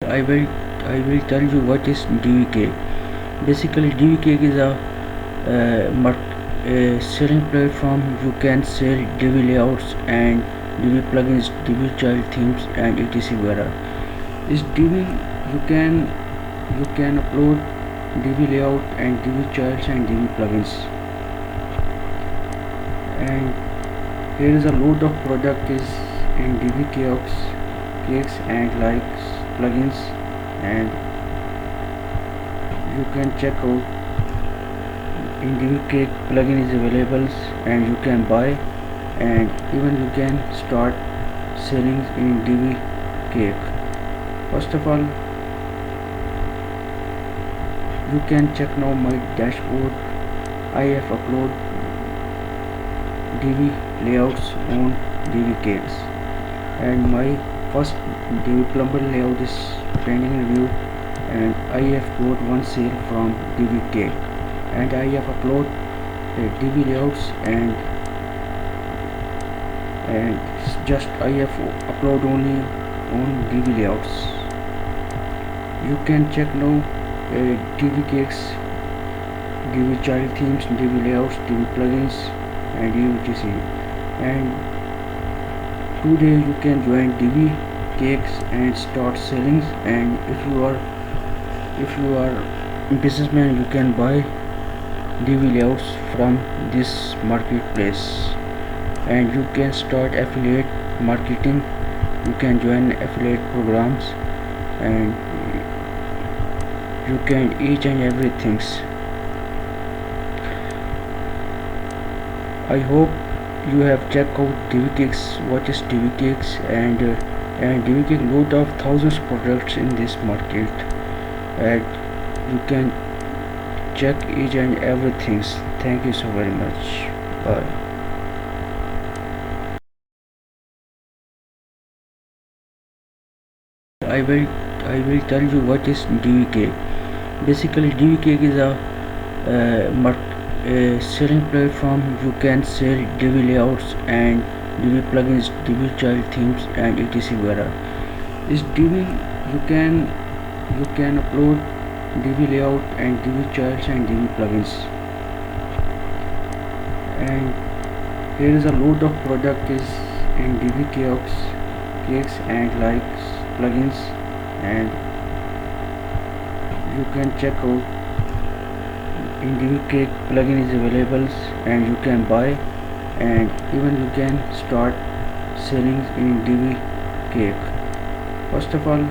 I will tell you what is Divi Cake. Basically, Divi Cake is a selling platform. You can sell Divi layouts and Divi plugins, Divi child themes, and etc. Is Divi you can upload Divi layout and Divi childs and Divi plugins, and here is a load of product is in Divi cakes and likes plugins, and you can check out in Divi Cake plugin is available and you can buy, and even you can start selling in Divi Cake. First of all, you can check now my dashboard. I have uploaded Divi layouts on Divi Cakes, and my first Divi plumber layout is pending review, and I have got one sale from Divi Cake, and I have uploaded Divi layouts and just I have upload only on Divi layouts. You can check now Divi Cakes, Divi child themes, Divi layouts, Divi plugins, and etc. And today you can join Divi Cakes and start selling. And if you are a businessman, you can buy Divi layouts from this marketplace, and you can start affiliate marketing. You can join affiliate programs, and you can each and everything. I hope you have checked out Divi Cakes. What is Divi Cakes? And Divi Cake load of thousands products in this market, and you can check each and everything. Thank you so very much. Bye. I will tell you what is Divi Cake. Basically, Divi Cake is a selling platform. You can sell Divi layouts and Divi plugins, Divi child themes, and etc. Is Divi you can upload Divi layout and Divi childs and Divi plugins, and here is a load of product is in Divi cakes and likes plugins, and you can check out in Divi Cake plugin is available and you can buy, and even you can start selling in Divi Cake. First of all,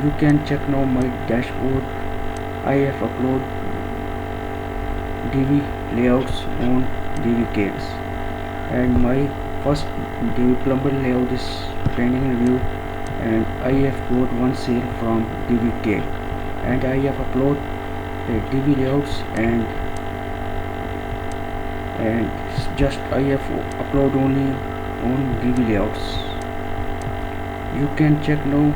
you can check now my dashboard. I have uploaded Divi layouts on Divi Cakes, and my first Divi plumber layout is pending review, and I have got one sale from Divi Cake, and I have uploaded Divi layouts and just I have upload only on Divi layouts. You can check now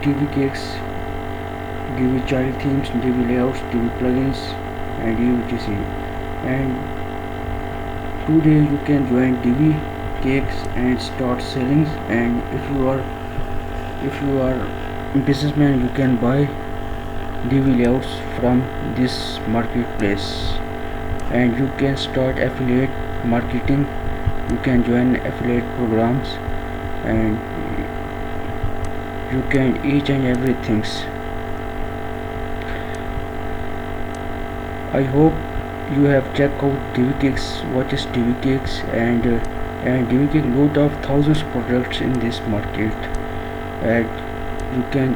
Divi Cakes, Divi child themes, Divi layouts, Divi plugins, and etc. And today you can join Divi Cakes and start selling. And if you are a businessman, you can buy Divi layouts from this marketplace, and you can start affiliate marketing. You can join affiliate programs, and you can each and everything. I hope you have checked out Divi Cakes. What is Divi Cakes? And Divi Cake load of thousands products in this market, and you can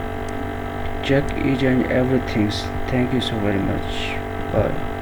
check each and everything. Thank you so very much. Bye.